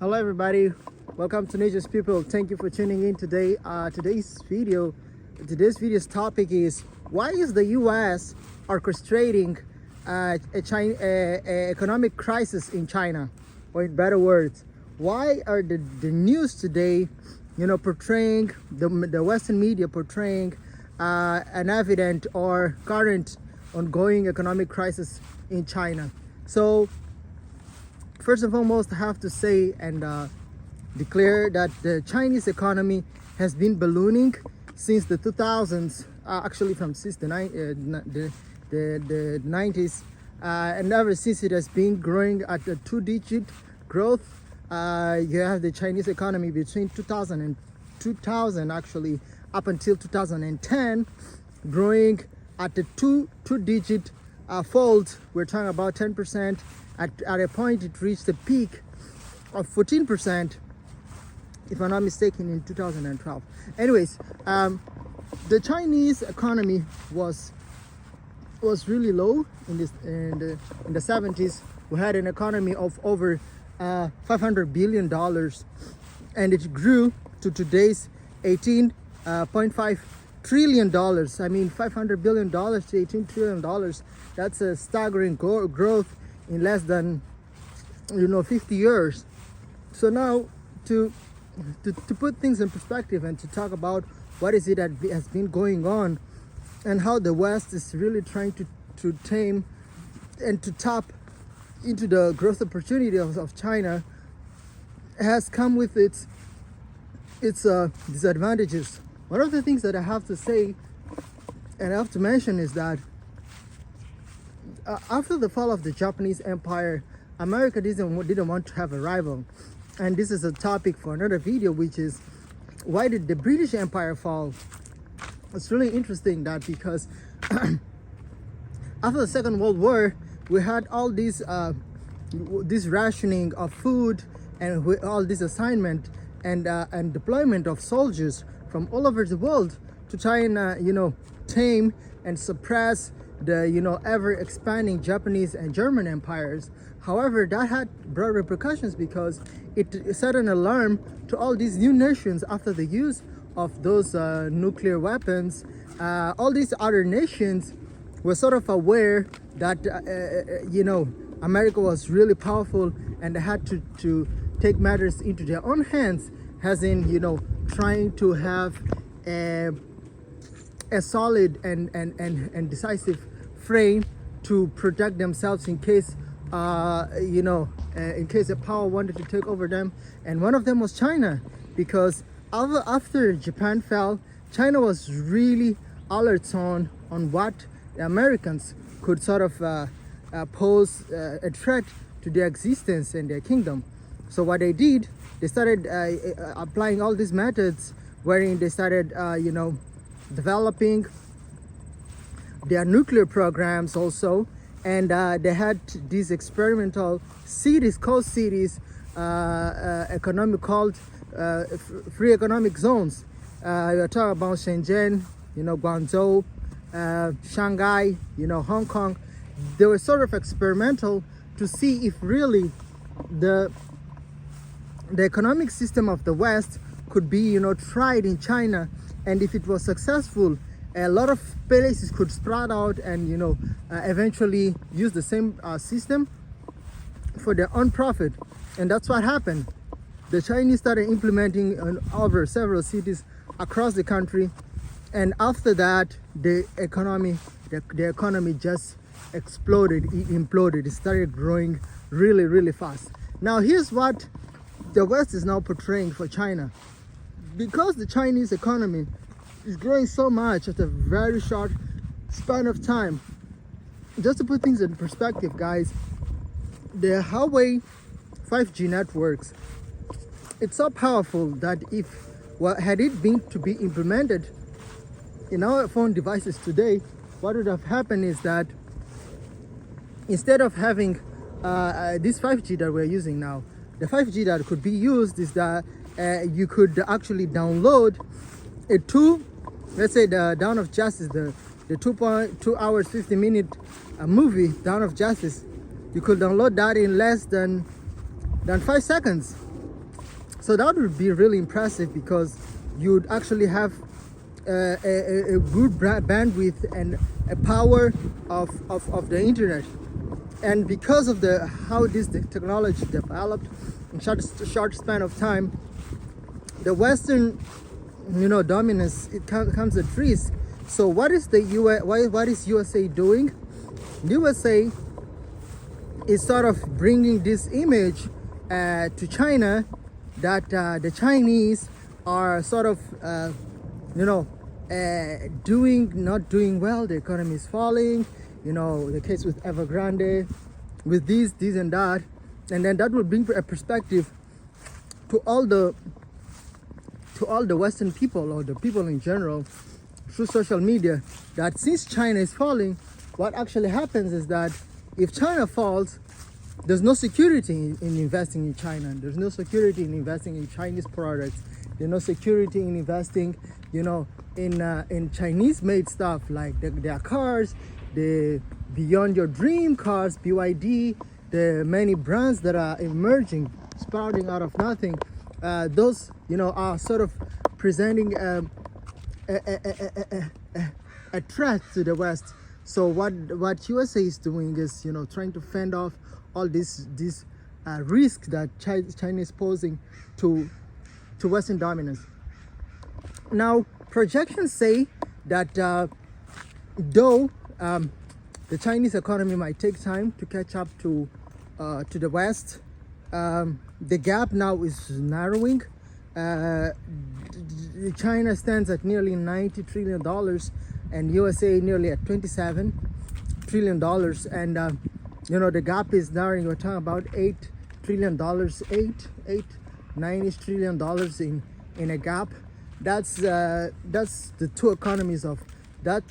Hello everybody, welcome to Nature's People. Thank you for tuning in today. Today's video's topic is why is the US orchestrating a economic crisis in China? Or in better words, why are the news today, portraying the Western media portraying an evident or current ongoing economic crisis in China? So first and foremost, I have to say and declare that the Chinese economy has been ballooning since the 2000s, actually since the 90s, and ever since it has been growing at a two-digit growth. You have the Chinese economy between 2000 actually up until 2010 growing at a two-digit fold. We're talking about 10%. At a point it reached a peak of 14%, if I'm not mistaken, in 2012. Anyways, the Chinese economy was really low in the 70s. We had an economy of over $500 billion, and it grew to today's $18.5 trillion. I mean, $500 billion to $18 trillion. That's a staggering growth in less than 50 years. So now to put things in perspective and to talk about what is it that has been going on and how the West is really trying to tame and to tap into the growth opportunity of China, has come with its disadvantages. One of the things that I have to say and I have to mention is that after the fall of the Japanese Empire, America didn't want to have a rival. And this is a topic for another video, which is why did the British Empire fall? It's really interesting that because after the Second World War, we had all this rationing of food and all this assignment and deployment of soldiers from all over the world to try and tame and suppress the ever expanding Japanese and German empires. However, that had broad repercussions because it set an alarm to all these new nations after the use of those nuclear weapons. All these other nations were sort of aware that America was really powerful, and they had to take matters into their own hands, as in trying to have a solid and decisive frame to protect themselves in case in case a power wanted to take over them. And one of them was China, because after Japan fell, China was really alert on what the Americans could sort of pose a threat to their existence and their kingdom. So what they did, they started applying all these methods, wherein they started developing their nuclear programs also, and they had these experimental cities, coast cities, called free economic zones. We're talking about Shenzhen, Guangzhou, Shanghai, Hong Kong. They were sort of experimental to see if really the economic system of the West could be tried in China, and if it was successful, a lot of places could spread out and eventually use the same system for their own profit. And that's what happened. The Chinese started implementing over several cities across the country, and after that the economy just exploded. It imploded. It started growing really, really fast. Now here's what the West is now portraying for China. Because the Chinese economy is growing so much at a very short span of time. Just to put things in perspective, guys, the Huawei 5G networks, it's so powerful that had it been to be implemented in our phone devices today, what would have happened is that instead of having this 5G that we're using now, the 5G that could be used is that you could actually download let's say the Dawn of Justice, the 2 hours 50-minute movie Dawn of Justice. You could download that in less than 5 seconds. So that would be really impressive, because you'd actually have a good bandwidth and a power of the internet. And because of how this technology developed in short span of time, the Western dominance, it comes at risk. So what is what is USA doing? USA is sort of bringing this image to China, that the Chinese are sort of not doing well. The economy is falling. The case with Evergrande, with this and that, and then that will bring a perspective to all the Western people, or the people in general, through social media, that since China is falling, what actually happens is that if China falls, there's no security in investing in China. There's no security in investing in Chinese products. There's no security in investing, in Chinese-made stuff, like their cars, the Beyond Your Dream cars, BYD, the many brands that are emerging, sprouting out of nothing. Those, are sort of presenting a threat to the West. So what USA is doing is, trying to fend off all this risk that China is posing to Western dominance. Now, projections say that though the Chinese economy might take time to catch up to the West, the gap now is narrowing. China stands at nearly $90 trillion, and USA nearly at $27 trillion. And the gap is narrowing. We're talking about $8 trillion, $9 trillion in a gap. That's the two economies of that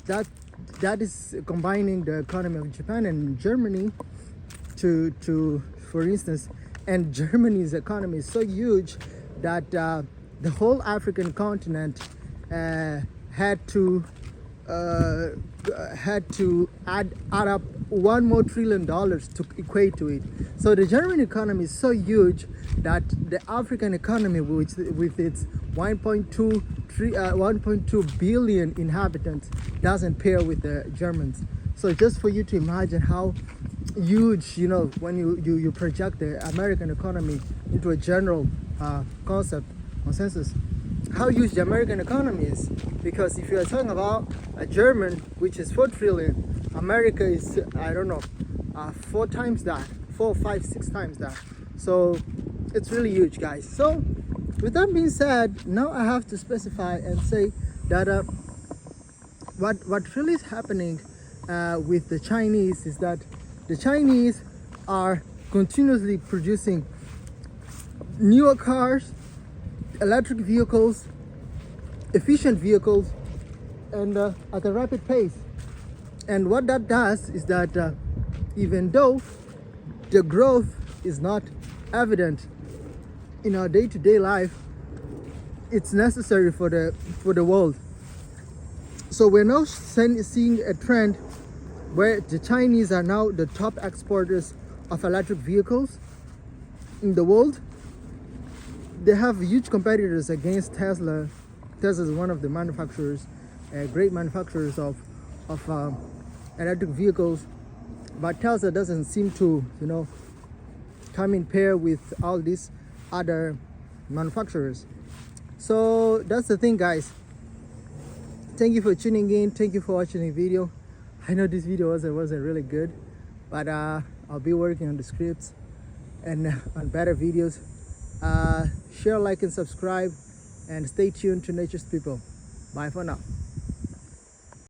is combining the economy of Japan and Germany to for instance. And Germany's economy is so huge that the whole African continent had to add up $1 more trillion to equate to it. So the German economy is so huge that the African economy, with its 1.2 billion inhabitants, doesn't pair with the Germans. So just for you to imagine how huge, when you project the American economy into a general consensus, how huge the American economy is. Because if you are talking about a German, which is 4 trillion, America is, I don't know, 4 times that, 4, 5, 6 times that. So it's really huge, guys. So with that being said, now I have to specify and say that what really is happening with the Chinese is that the Chinese are continuously producing newer cars, electric vehicles, efficient vehicles, and at a rapid pace. And what that does is that even though the growth is not evident in our day-to-day life, it's necessary for the world. So we're now seeing a trend where the Chinese are now the top exporters of electric vehicles in the world. They have huge competitors against Tesla. Tesla is one of the manufacturers, great manufacturers of electric vehicles, but Tesla doesn't seem to, come in pair with all these other manufacturers. So that's the thing, guys. Thank you for tuning in. Thank you for watching the video. I know this video wasn't really good, but I'll be working on the scripts and on better videos. Share, like, and subscribe, and stay tuned to Nature's People. Bye for now.